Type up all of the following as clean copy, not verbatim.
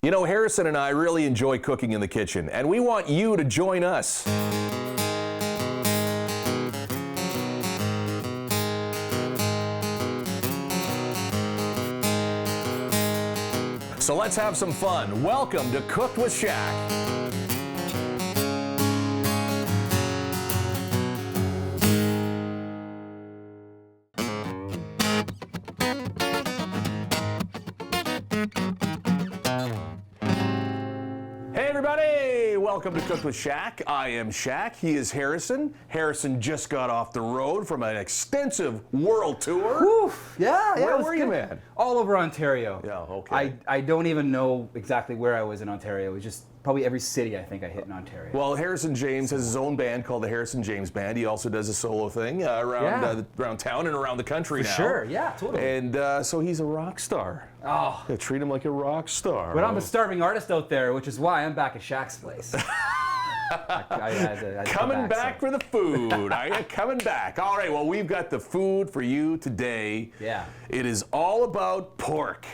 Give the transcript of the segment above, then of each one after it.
You know, Harrison and I really enjoy cooking in the kitchen, and we want you to join us. So let's have some fun. Welcome to Cooked with Shaq. Hey everybody, welcome to Cooked with Shaq. I am Shaq, he is Harrison. Harrison just got off the road from an extensive world tour. Whew, yeah. Where were you, man? All over Ontario. Yeah, okay. I don't even know exactly where I was in Ontario. It was just probably every city I think I hit in Ontario. Well, Harrison James has his own band called the Harrison James Band. He also does a solo thing around town and around the country now. Sure, yeah, totally. And so he's a rock star. Oh. Yeah, treat him like a rock star. But I'm a starving artist out there, which is why I'm back at Shaq's place. Coming back for the food. Coming back. All right, well, we've got the food for you today. Yeah. It is all about pork.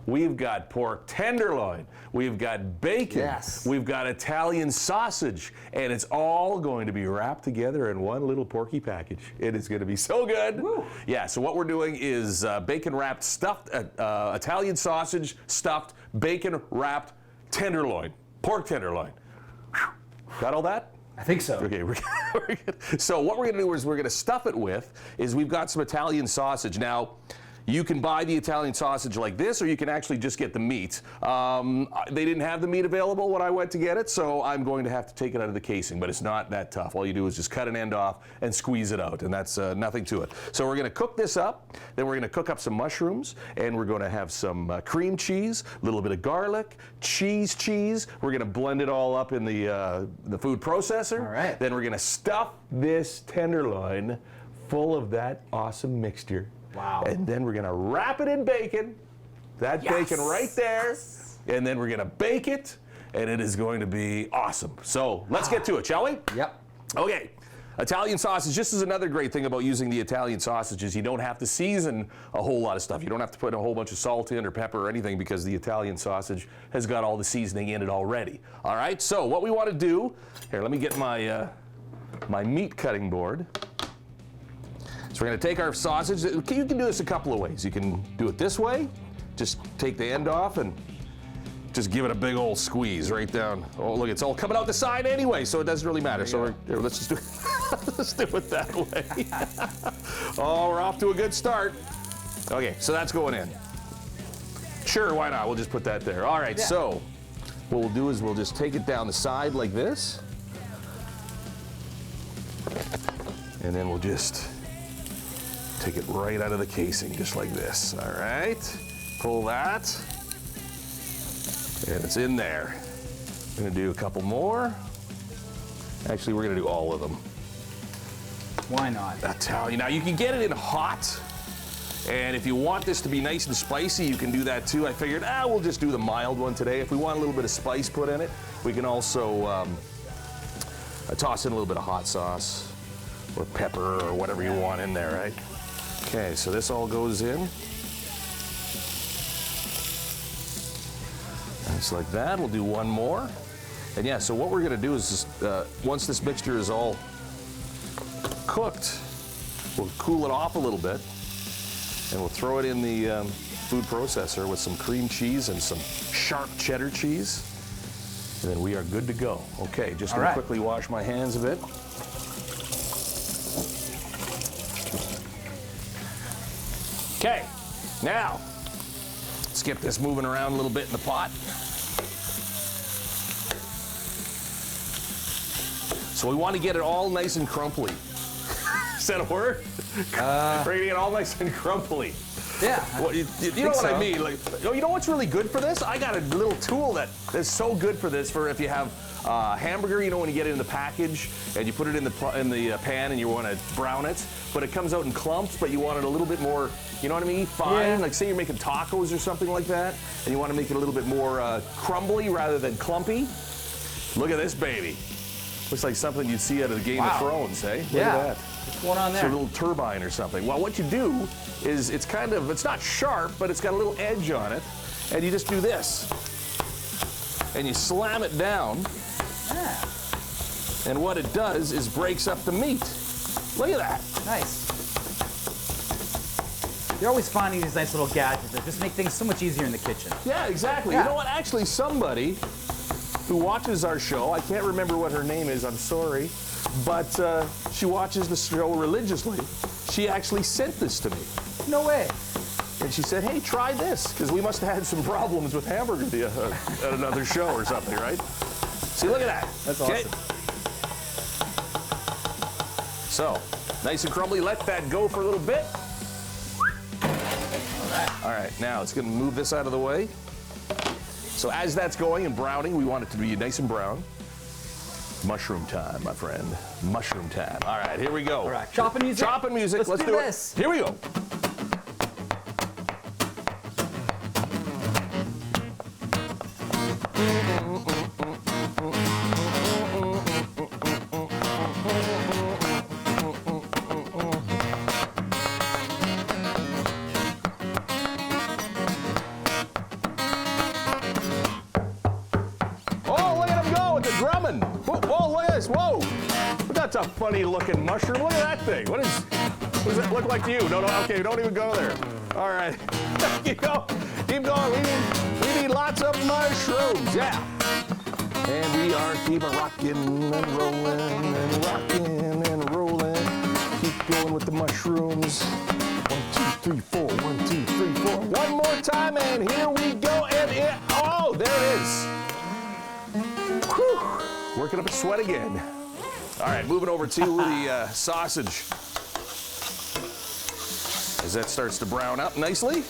We've got pork tenderloin. We've got bacon. Yes. We've got Italian sausage. And it's all going to be wrapped together in one little porky package. It is going to be so good. Woo. Yeah, so what we're doing is bacon wrapped stuffed, Italian sausage stuffed, bacon wrapped tenderloin. Pork tenderloin. Whew. Got all that? I think so. Okay, so what we're going to do is we're going to stuff it with is we've got some Italian sausage. Now, you can buy the Italian sausage like this, or you can actually just get the meat. They didn't have the meat available when I went to get it, so I'm going to have to take it out of the casing, but it's not that tough. All you do is just cut an end off and squeeze it out, and that's nothing to it. So we're going to cook this up, then we're going to cook up some mushrooms, and we're going to have some cream cheese, a little bit of garlic, cheese. We're going to blend it all up in the food processor. All right. Then we're going to stuff this tenderloin full of that awesome mixture. Wow. And then we're gonna wrap it in bacon, that bacon right there, and then we're gonna bake it, and it is going to be awesome. So let's get to it, shall we? Yep. Okay. Italian sausage, this is another great thing about using the Italian sausage is you don't have to season a whole lot of stuff. You don't have to put a whole bunch of salt in or pepper or anything because the Italian sausage has got all the seasoning in it already. All right, so what we want to do, here, let me get my, my meat cutting board. So we're going to take our sausage. You can do this a couple of ways. You can do it this way. Just take the end off and just give it a big old squeeze right down. Oh, look, it's all coming out the side anyway, so it doesn't really matter. So let's just do it. Let's do it that way. Oh, we're off to a good start. Okay, so that's going in. Sure, why not? We'll just put that there. All right, so what we'll do is we'll just take it down the side like this. And then we'll just take it right out of the casing, just like this. All right, pull that, and it's in there. I'm gonna do a couple more. Actually, we're gonna do all of them. Why not? Italian. Now, you can get it in hot, and if you want this to be nice and spicy, you can do that too. I figured, we'll just do the mild one today. If we want a little bit of spice put in it, we can also toss in a little bit of hot sauce or pepper or whatever you want in there, right? Okay, so this all goes in. Just like that. We'll do one more. And yeah, so what we're going to do is just, once this mixture is all cooked, we'll cool it off a little bit, and we'll throw it in the food processor with some cream cheese and some sharp cheddar cheese, and then we are good to go. Okay, just going to quickly wash my hands a bit. Okay, now, let's get this moving around a little bit in the pot. So we want to get it all nice and crumply. Is that a word? We're gonna get all nice and crumply. Yeah. Well, you know what I mean? Like, you know what's really good for this? I got a little tool that is so good for this. For if you have hamburger, you know, when you get it in the package and you put it in the pan and you want to brown it, but it comes out in clumps, but you want it a little bit more, you know what I mean? Fine. Yeah. Like say you're making tacos or something like that, and you want to make it a little bit more crumbly rather than clumpy. Look at this baby. Looks like something you'd see out of the Game of Thrones, eh? Look at that. What's going on there? It's a little turbine or something. Well, what you do is it's not sharp, but it's got a little edge on it, and you just do this. and you slam it down. Yeah. And what it does is breaks up the meat. Look at that. Nice. You're always finding these nice little gadgets that just make things so much easier in the kitchen. Yeah, exactly. Yeah. You know what? Actually, somebody who watches our show, I can't remember what her name is, I'm sorry, but she watches the show religiously. She actually sent this to me. No way. And she said, hey, try this, because we must have had some problems with hamburger at another show or something, right? See, look at that. That's okay. awesome. So, nice and crumbly. Let that go for a little bit. All right, now it's going to move this out of the way. So as that's going and browning, we want it to be nice and brown. Mushroom time, my friend. Mushroom time. All right, here we go. All right, chopping music. Chopping music. Let's do this. Here we go. Drumming. Whoa, look at this. Whoa. That's a funny looking mushroom. Look at that thing. What does it look like to you? No, okay, don't even go there. All right. Keep going. We need lots of mushrooms. Yeah. And we are keeping rocking and rolling and rocking and rolling. Keep going with the mushrooms. 1, 2, 3, 4. 1, 2, 3, 4. One more time, and here we go. And oh, there it is. Whew. Working up a sweat again. All right, moving over to the sausage. As that starts to brown up nicely.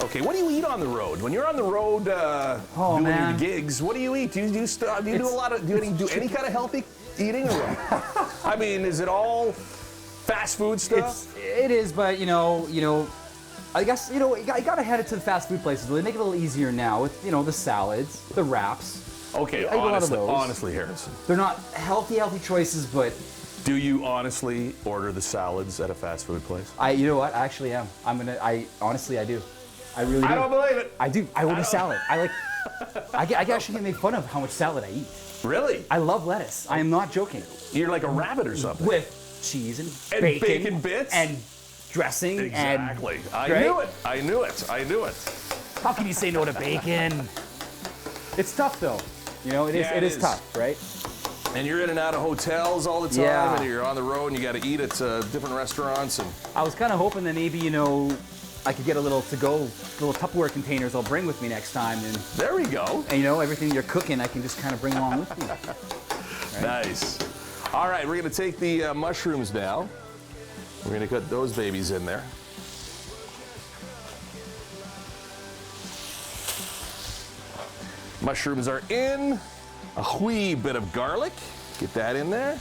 Okay, what do you eat on the road? When you're on the road doing your gigs, what do you eat? Do you do any kind of healthy eating or what? I mean, is it all fast food stuff? It is, but you know, I guess you gotta head it to the fast food places. They make it a little easier now with the salads, the wraps. Okay, I eat a lot of those. honestly, Harrison. They're not healthy choices, but. Do you honestly order the salads at a fast food place? You know what? I actually am. Honestly, I do. I really do. I don't believe it. I do. I order salad. I actually get made fun of how much salad I eat. Really? I love lettuce. I am not joking. You're like a rabbit or something. With cheese and bacon bits and dressing. Exactly. And, I knew it. How can you say no to bacon? It's tough though. It is tough, right? And you're in and out of hotels all the time, Yeah. and you're on the road, and you got to eat at different restaurants. And I was kind of hoping that maybe I could get a little little Tupperware containers I'll bring with me next time. And there we go. And everything you're cooking, I can just kind of bring along with me. Right? Nice. All right, we're going to take the mushrooms now. We're going to cut those babies in there. Mushrooms are in. A wee bit of garlic. Get that in there.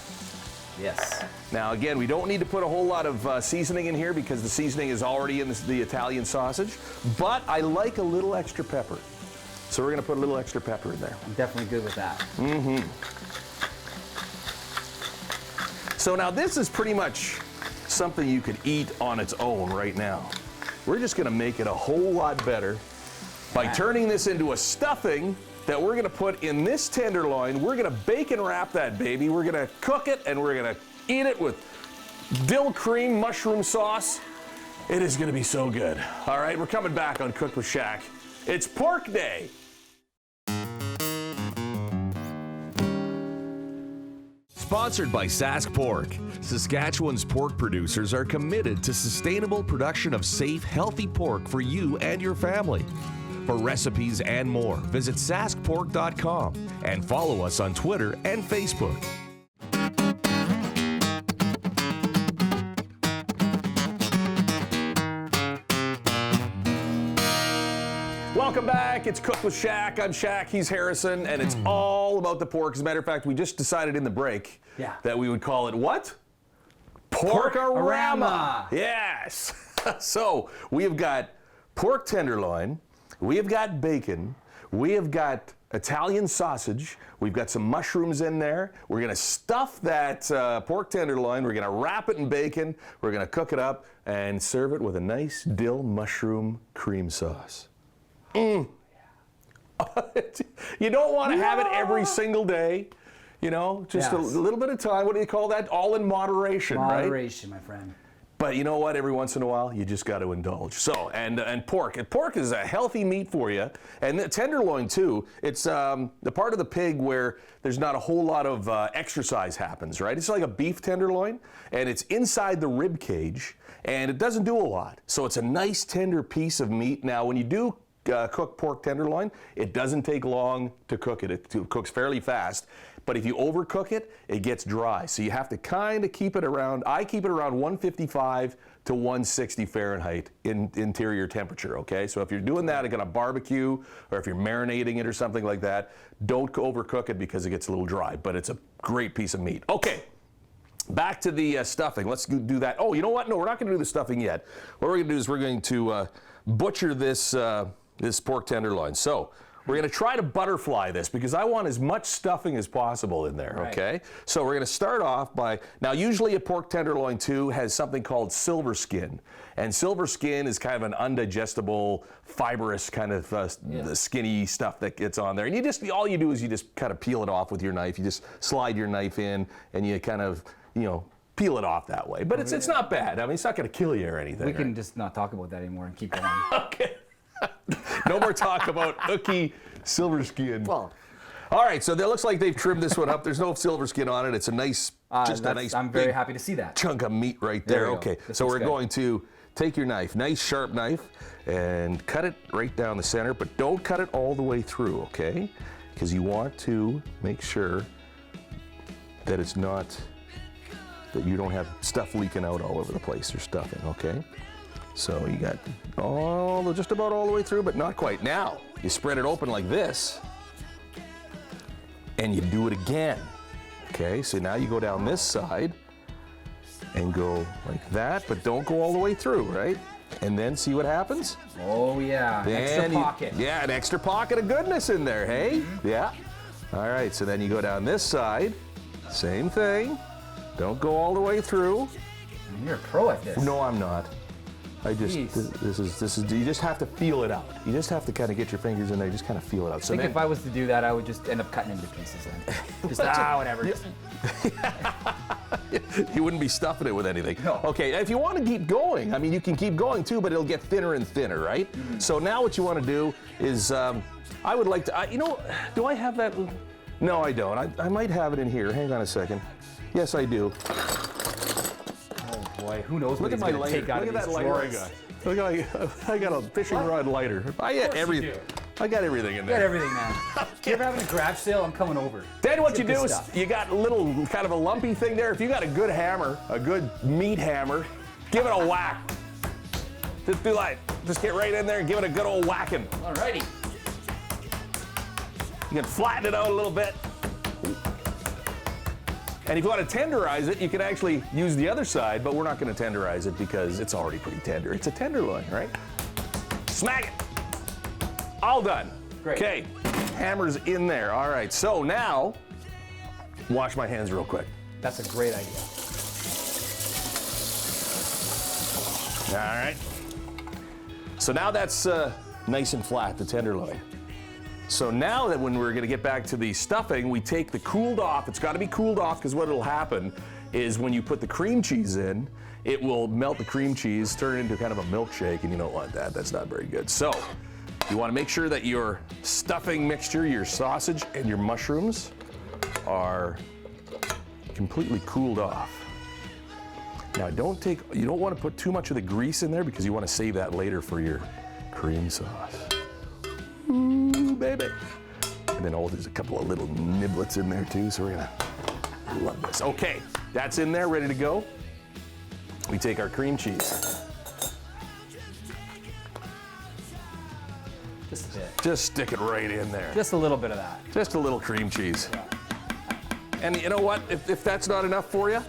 Yes. Now, again, we don't need to put a whole lot of seasoning in here because the seasoning is already in the Italian sausage, but I like a little extra pepper. So we're going to put a little extra pepper in there. I'm definitely good with that. Mm-hmm. So now this is pretty much something you could eat on its own right now. We're just going to make it a whole lot better by turning this into a stuffing that we're going to put in this tenderloin. We're going to bacon wrap that baby. We're going to cook it, and we're going to eat it with dill cream mushroom sauce. It is going to be so good. All right, we're coming back on Cook with Shaq. It's Pork Day. Sponsored by Sask Pork. Saskatchewan's pork producers are committed to sustainable production of safe, healthy pork for you and your family. For recipes and more, visit saskpork.com and follow us on Twitter and Facebook. Welcome back. It's Cook with Shaq. I'm Shaq. He's Harrison, and it's all about the pork. As a matter of fact, we just decided in the break that we would call it what? Porkarama. Yes. So we have got pork tenderloin. We have got bacon. we have got Italian sausage. We've got some mushrooms in there. We're gonna stuff that pork tenderloin. We're gonna wrap it in bacon. We're gonna cook it up and serve it with a nice dill mushroom cream sauce. You don't want to have it every single day. You know, just a little bit of time. What do you call that? All in moderation, right? Moderation, my friend. But you know what? Every once in a while, you just got to indulge. So, and pork. And pork is a healthy meat for you. And the tenderloin, too. It's the part of the pig where there's not a whole lot of exercise happens, right? It's like a beef tenderloin, and it's inside the rib cage, and it doesn't do a lot. So it's a nice, tender piece of meat. Now, when you do cook pork tenderloin, it doesn't take long to cook it. It cooks fairly fast. But if you overcook it, it gets dry. So you have to kind of keep it around, I keep it around 155 to 160 Fahrenheit in interior temperature, okay? So if you're doing that, like on a barbecue, or if you're marinating it or something like that, don't overcook it because it gets a little dry, but it's a great piece of meat. Okay, back to the stuffing. Let's do that. Oh, you know what? No, we're not gonna do the stuffing yet. What we're gonna do is we're going to butcher this, this pork tenderloin. So, we're gonna try to butterfly this because I want as much stuffing as possible in there, okay? So we're gonna start off by, now usually a pork tenderloin too has something called silver skin. And silver skin is kind of an undigestible, fibrous kind of skinny stuff that gets on there. And you just, all you do is you just kind of peel it off with your knife. You just slide your knife in and you kind of, you know, peel it off that way. But it's not bad. I mean, it's not gonna kill you or anything. We can just not talk about that anymore and keep going. Okay. No more talk about ookie silver skin. Well, all right, so it looks like they've trimmed this one up. There's no silver skin on it. It's a nice, just a nice I'm very happy to see that. chunk of meat right there. Okay, so we're good. going to take your knife, nice sharp knife, and cut it right down the center, but don't cut it all the way through, okay? Because you want to make sure that it's not, that you don't have stuff leaking out all over the place or stuffing, okay? So you got just about all the way through, but not quite. Now, you spread it open like this, and you do it again. Okay, so now you go down this side and go like that, but don't go all the way through, right? And then see what happens? Oh yeah, an extra pocket. Yeah, an extra pocket of goodness in there, hey? Yeah. All right, so then you go down this side, same thing. Don't go all the way through. You're a pro at this. No, I'm not. I just, this is, you just have to feel it out. You just have to kind of get your fingers in there, just kind of feel it out. So I think if I was to do that, I would just end up cutting into pieces then. Just, whatever. You wouldn't be stuffing it with anything. No. Okay, if you want to keep going, I mean, you can keep going too, but it'll get thinner and thinner, right? So now what you want to do is, I would like to, you know, do I have that? No, I don't. I might have it in here. Hang on a second. Yes, I do. Boy, who knows Look what at my lighter. take out Look of at that these lighter I drawers. got. Look, I got a fishing rod lighter. I got everything. I got everything in there. Get everything, man. If you're ever having a garage sale, I'm coming over. Then what you Get do this is stuff. you got a little kind of a lumpy thing there. If you got a good hammer, a good meat hammer, give it a whack. Just do like, just get right in there and give it a good old whacking. Alrighty. You can flatten it out a little bit. And if you want to tenderize it, you can actually use the other side, but we're not going to tenderize it because it's already pretty tender. It's a tenderloin, right? Smack it. All done. Great. Okay, hammer's in there. All right, so now, wash my hands real quick. That's a great idea. All right. So now that's nice and flat, the tenderloin. So now that when we're gonna get back to the stuffing, we take the cooled off, it's gotta be cooled off because what'll happen is when you put the cream cheese in, it will melt the cream cheese, turn it into kind of a milkshake, and you don't want that, that's not very good. So you wanna make sure that your stuffing mixture, your sausage and your mushrooms are completely cooled off. Now you don't wanna put too much of the grease in there because you wanna save that later for your cream sauce. Ooh, baby. And then there's a couple of little niblets in there too, so we're gonna love this. Okay, that's in there, ready to go. We take our cream cheese. Just a bit. Just stick it right in there. Just a little bit of that. Just a little cream cheese. And you know what, if that's not enough for you,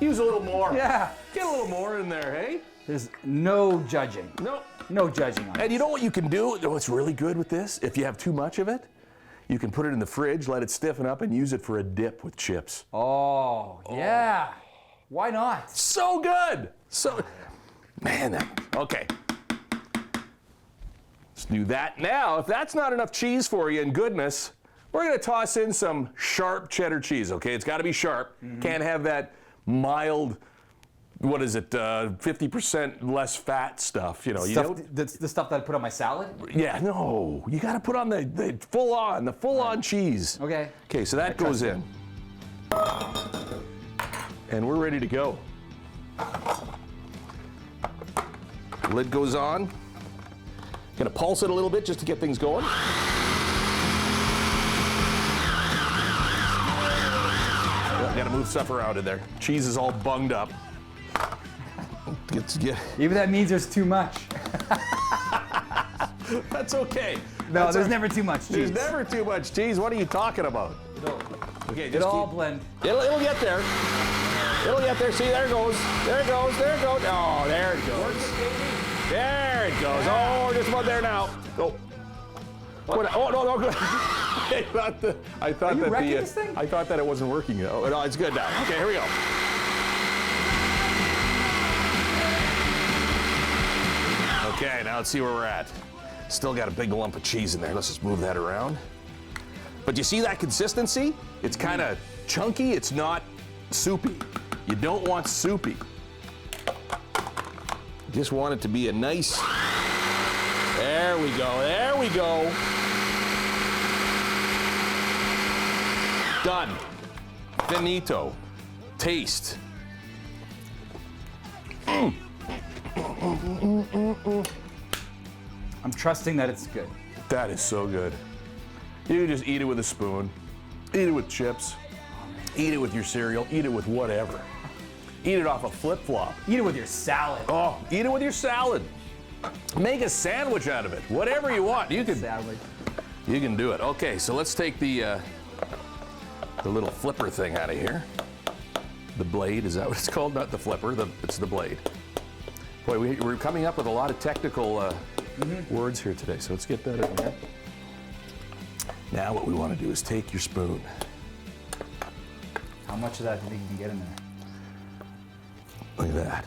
use a little more. Yeah. Get a little more in there, hey? There's no judging. Nope. No judging on And it. you know what you can do? What's really good with this? If you have too much of it, you can put it in the fridge, let it stiffen up, and use it for a dip with chips. Oh, yeah. Why not? So good. So, man, okay. Let's do that now. If that's not enough cheese for you and goodness, we're going to toss in some sharp cheddar cheese, okay? It's got to be sharp. Can't have that mild, what is it, 50% less fat stuff, you know. The stuff that I put on my salad? Yeah, no. You got to put on the full-on cheese. Okay. Okay, so that goes in. And we're ready to go. Lid goes on. Gonna pulse it a little bit just to get things going. Gotta move stuff around in there. Cheese is all bunged up. Even that means there's too much. That's okay. No, there's never too much cheese. There's never too much cheese. What are you talking about? No. Okay, It'll all blend. It'll get there. It'll get there. See, there it goes. There it goes. There it goes. Oh, there it goes. There it goes. Oh, we're just about there now. Oh. Oh, no. I thought you wrecking this thing? I thought that it wasn't working. Oh, no, it's good now. Okay, here we go. Okay, now let's see where we're at. Still got a big lump of cheese in there. Let's just move that around. But you see that consistency? It's kind of chunky. It's not soupy. You don't want soupy. You just want it to be a nice... There we go. There we go. Done. Finito. Taste. I'm trusting that it's good. That is so good. You can just eat it with a spoon, eat it with chips, eat it with your cereal, eat it with whatever. Eat it off a flip-flop. Eat it with your salad. Oh, eat it with your salad. Make a sandwich out of it. Whatever you want. You can do it. Okay, so let's take the little flipper thing out of here. The blade, is that what it's called? Not the flipper, it's the blade. Boy, we're coming up with a lot of technical words here today, so let's get that in there. Now what we want to do is take your spoon. How much of that do you think you can get in there? Look at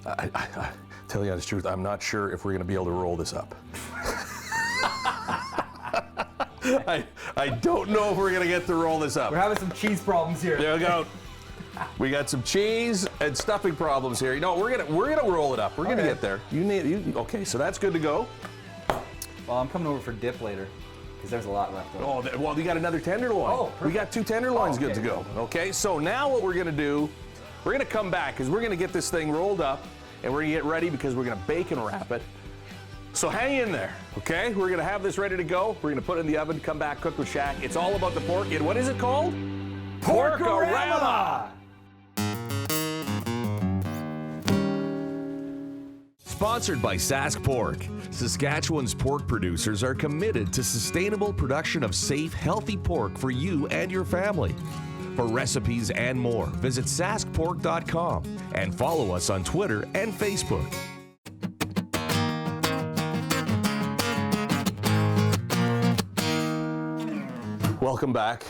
that. I tell you the honest truth, I'm not sure if we're going to be able to roll this up. I don't know if we're going to get to roll this up. We're having some cheese problems here. There we go. We got some cheese and stuffing problems here. No, we're gonna roll it up. We're gonna get there. Okay, so that's good to go. Well, I'm coming over for dip later because there's a lot left over. Oh, well, we got another tenderloin. Oh, perfect. We got 2 tenderloins Okay. good to go. Okay, so now what we're gonna do, we're gonna come back because we're gonna get this thing rolled up and we're gonna get ready because we're gonna bacon wrap it. So hang in there, okay? We're gonna have this ready to go. We're gonna put it in the oven, come back, cook with Shaq. It's all about the pork. And what is it called? Porkarama! Sponsored by Sask Pork. Saskatchewan's pork producers are committed to sustainable production of safe, healthy pork for you and your family. For recipes and more, visit saskpork.com and follow us on Twitter and Facebook. Welcome back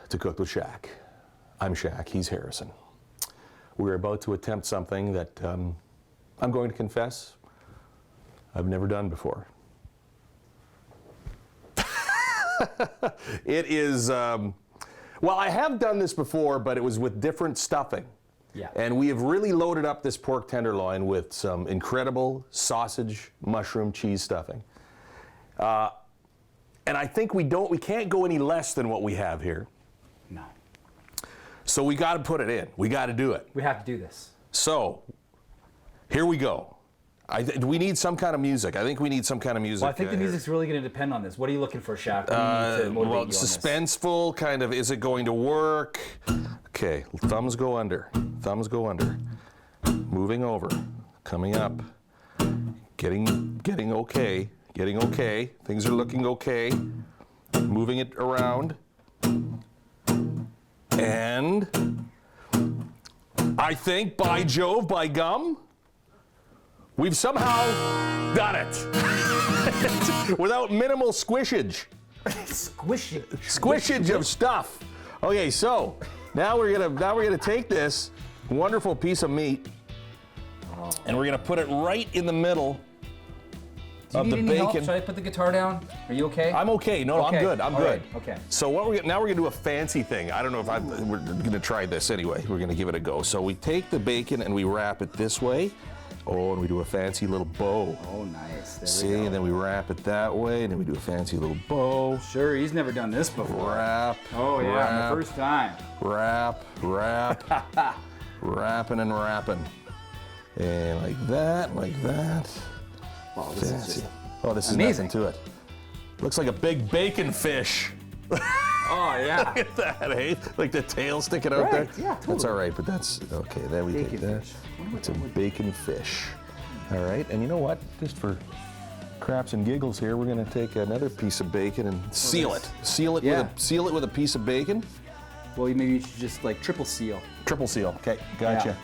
to Cook with Shaq. I'm Shaq, he's Harrison. We're about to attempt something that I'm going to confess I've never done before. It is, well, I have done this before, but it was with different stuffing. Yeah. And we have really loaded up this pork tenderloin with some incredible sausage, mushroom, cheese stuffing. And I think we can't go any less than what we have here. No. So we got to put it in. We got to do it. We have to do this. So here we go. We need some kind of music. I think we need some kind of music. Well, I think the music's really going to depend on this. What are you looking for, Shaq? What do you need to motivate you on this? Suspenseful, kind of, is it going to work? Okay, thumbs go under. Thumbs go under. Moving over. Coming up. Getting okay. Getting okay. Things are looking okay. Moving it around. And I think, by Jove, by gum, we've somehow done it. Without minimal squishage. Squishage of stuff. Okay, so now we're gonna take this wonderful piece of meat and we're gonna put it right in the middle of the bacon. Help? Should I put the guitar down? Are you okay? I'm okay. No, okay. I'm good. I'm All good. Right. Okay. So now we're gonna do a fancy thing. I don't know if we're gonna try this anyway. We're gonna give it a go. So we take the bacon and we wrap it this way. Oh, and we do a fancy little bow. Oh, nice. There See, we go. and then we wrap it that way, and then we do a fancy little bow. Sure, he's never done this before. Wrap. Oh yeah, wrap, the first time. Wrap. Wrapping and wrapping. And like that, like that. Wow, this is just this is amazing. nothing to it. Looks like a big bacon fish. Oh yeah. Look at that, eh? Like the tail sticking out there. Right, yeah, totally. That's all right, but that's okay. Then we Bacon take that. fish. It's a bacon fish. All right, and you know what? Just for craps and giggles here, we're gonna take another piece of bacon and seal it. Seal it with a piece of bacon. Well, maybe you should just like triple seal. Triple seal. Okay, gotcha. Yeah.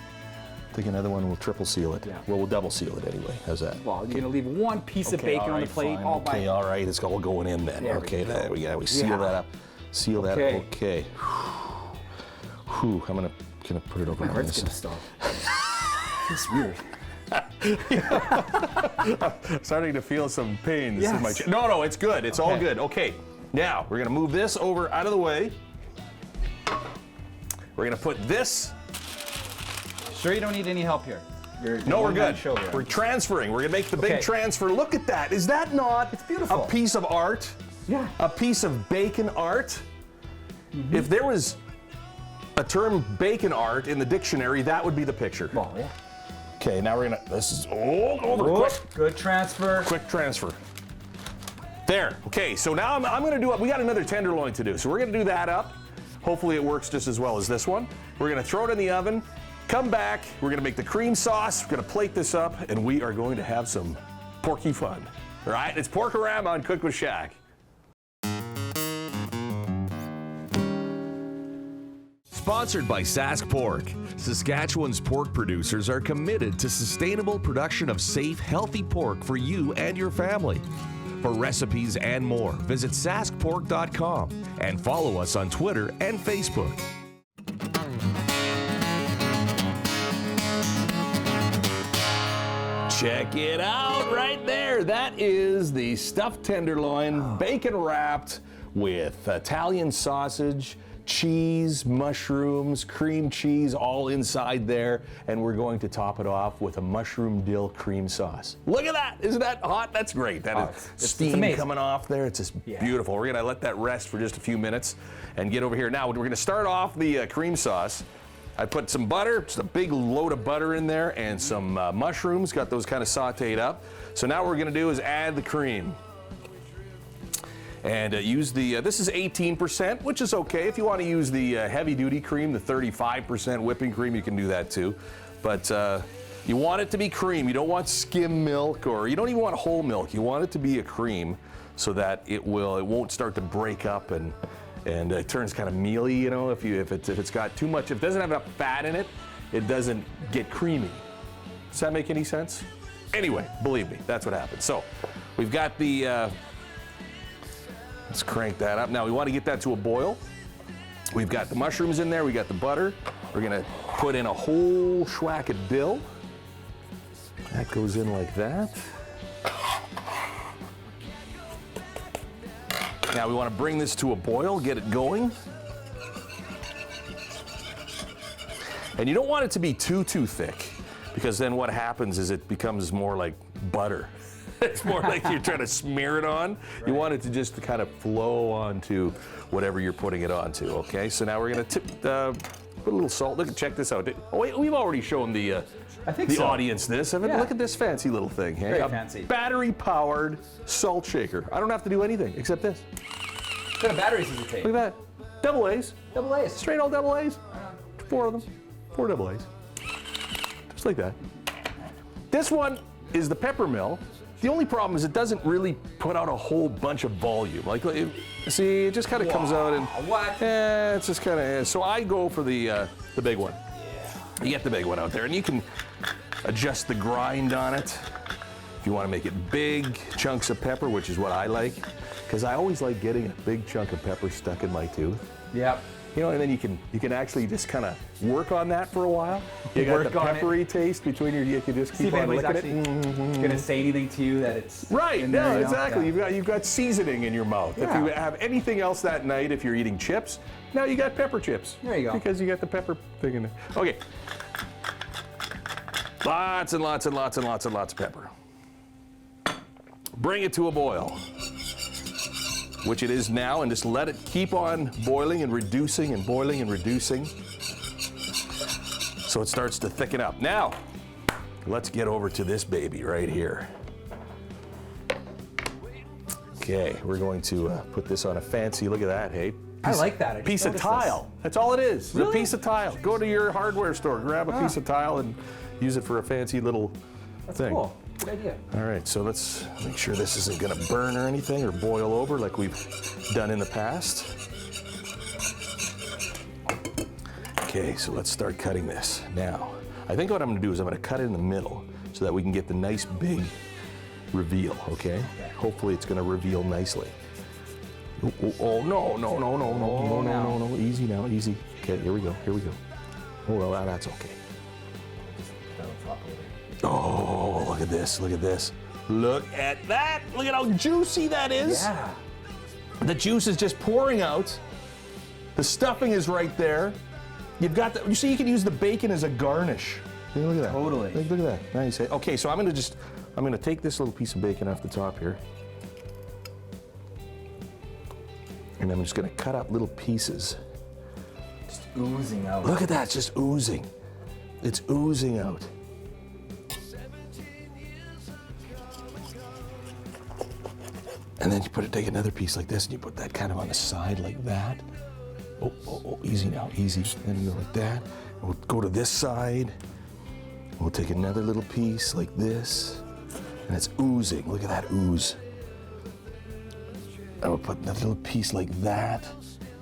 Take another one. We'll triple seal it. Yeah. Well, we'll double seal it anyway. How's that? Well, you're gonna leave one piece of bacon on the plate. Fine. All by Okay, all right. It's all going in then. There Okay, we go. there we go. We seal that up. Seal that. Okay. Okay. Whew. I'm gonna put it over. My on heart's this. gonna stop. Feels weird. Starting to feel some pain. This is Yes. my no, it's good. It's all Okay. good. Okay. Now we're gonna move this over out of the way. We're gonna put this. Sure, you don't need any help here. No, we're good. Show here. We're transferring. We're gonna make the big Okay. transfer. Look at that. Is that not It's beautiful. a piece of art? Yeah. A piece of bacon art? Mm-hmm. If there was a term bacon art in the dictionary, that would be the picture. Well, yeah. Okay, now we're gonna, this is, over, Whoop, quick, good transfer. quick transfer. There, okay, so now I'm gonna do, we got another tenderloin to do, so we're gonna do that up. Hopefully it works just as well as this one. We're gonna throw it in the oven, come back, we're gonna make the cream sauce, we're gonna plate this up, and we are going to have some porky fun. All right, it's Porkarama on Cook with Shaq. Sponsored by Sask Pork. Saskatchewan's pork producers are committed to sustainable production of safe, healthy pork for you and your family. For recipes and more, visit saskpork.com and follow us on Twitter and Facebook. Check it out right there. That is the stuffed tenderloin, bacon wrapped with Italian sausage, cheese, mushrooms, cream cheese, all inside there. And we're going to top it off with a mushroom dill cream sauce. Look at that. Isn't that hot? That's great. That is it's steam amazing. coming off there. It's just beautiful. We're going to let that rest for just a few minutes and get over here. Now, we're going to start off the cream sauce. I put some butter, just a big load of butter in there, and some mushrooms, got those kind of sauteed up. So now what we're gonna do is add the cream. And use the, this is 18%, which is okay. If you wanna use the heavy duty cream, the 35% whipping cream, you can do that too. But you want it to be cream. You don't want skim milk, or you don't even want whole milk. You want it to be a cream so that it won't start to break up and it turns kind of mealy, you know, if it's got too much, if it doesn't have enough fat in it, it doesn't get creamy. Does that make any sense? Anyway, believe me, that's what happens. So we've got the, let's crank that up. Now we want to get that to a boil. We've got the mushrooms in there, we got the butter. We're gonna put in a whole schwack of dill. That goes in like that. Now we want to bring this to a boil, get it going. And you don't want it to be too thick, because then what happens is it becomes more like butter. It's more like you're trying to smear it on. Right. You want it to just kind of flow onto whatever you're putting it onto, okay? So now we're gonna put a little salt. Look, check this out. Oh wait, we've already shown the audience this. Look at this fancy little thing. Hey? Very fancy. Battery-powered salt shaker. I don't have to do anything except this. What kind of batteries does it take? Look at that. Double A's. Double A's. Straight old double A's. 4 of them. 4 double A's. Just like that. This one is the pepper mill. The only problem is it doesn't really put out a whole bunch of volume. Like, see, it just kind of comes out and what? it's just kind of. So I go for the big one. You get the big one out there, and you can adjust the grind on it. If you want to make it big chunks of pepper, which is what I like, because I always like getting a big chunk of pepper stuck in my tooth. Yep. You know, and then you can actually just kind of work on that for a while. You got Work the on it. peppery taste between your. You can just See keep if on anybody's licking actually it. gonna say anything to you that it's Right. in No, there, you know? exactly. Yeah. You've got seasoning in your mouth. If Yeah. you have anything else that night, if you're eating chips, now you got pepper chips. There you go. Because you got the pepper thing in there. Okay. Lots and lots and lots and lots and lots of pepper. Bring it to a boil, which it is now, and just let it keep on boiling and reducing and boiling and reducing so it starts to thicken up. Now, let's get over to this baby right here. Okay, we're going to put this on a fancy, look at that, hey? I like that. I just Piece of noticed tile. That's all it is. It's Really? a piece of tile. Go to your hardware store, grab a piece of tile and use it for a fancy little That's thing. cool. Good idea. All right, so let's make sure this isn't gonna burn or anything or boil over like we've done in the past. Okay, so let's start cutting this. Now, I think what I'm gonna do is I'm gonna cut it in the middle so that we can get the nice big reveal, okay? Hopefully it's gonna reveal nicely. Oh, no, no, no, no, no, no, no, no, easy now, easy. Okay, here we go, here we go. Oh, well, that's okay. Oh, look at this, look at this. Look at that, look at how juicy that is. Yeah. The juice is just pouring out. The stuffing is right there. You've got the, you see you can use the bacon as a garnish. Yeah, look at that. Totally. Look at that, nice. Okay, so I'm gonna take this little piece of bacon off the top here. And I'm just gonna cut up little pieces. Just oozing out. Look at that, it's just oozing. It's oozing out. And then you take another piece like this and you put that kind of on the side like that. Oh, easy now, easy. Then you go like that. And we'll go to this side. We'll take another little piece like this. And it's oozing, look at that ooze. And we'll put another little piece like that.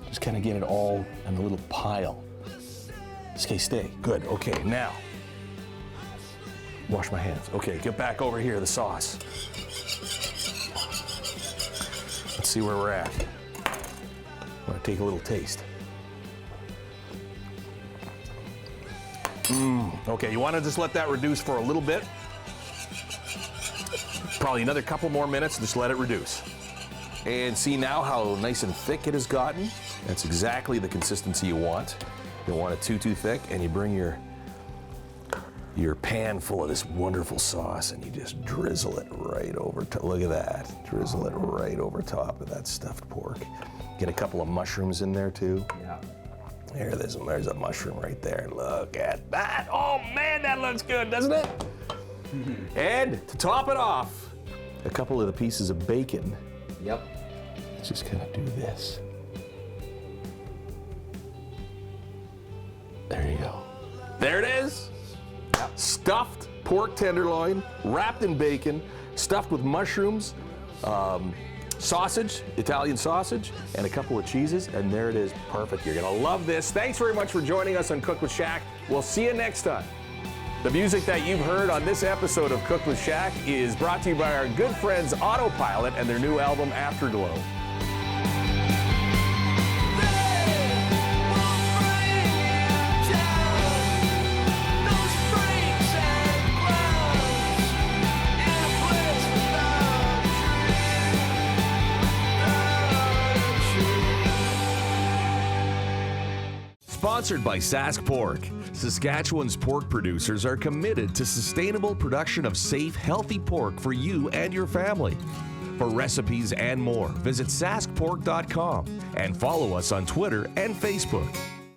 Just kind of get it all in a little pile. Okay, stay, good, okay, now. Wash my hands. Okay, get back over here, the sauce. Let's see where we're at. I'm gonna take a little taste. Okay, you wanna just let that reduce for a little bit. Probably another couple more minutes, just let it reduce. And see now how nice and thick it has gotten? That's exactly the consistency you want. You don't want it too thick, and you bring your pan full of this wonderful sauce and you just drizzle it right over top. Look at that. Drizzle it right over top of that stuffed pork. Get a couple of mushrooms in there too. Yeah. There's a mushroom right there. Look at that. Oh man, that looks good, doesn't it? And to top it off, a couple of the pieces of bacon. Yep. Let's just kind of do this. There you go. There it is. Stuffed pork tenderloin, wrapped in bacon, stuffed with mushrooms, sausage, Italian sausage, and a couple of cheeses, and there it is. Perfect. You're gonna love this. Thanks very much for joining us on Cook with Shaq. We'll see you next time. The music that you've heard on this episode of Cook with Shaq is brought to you by our good friends Autopilot and their new album Afterglow. Sponsored by Sask Pork. Saskatchewan's pork producers are committed to sustainable production of safe, healthy pork for you and your family. For recipes and more, visit saskpork.com and follow us on Twitter and Facebook.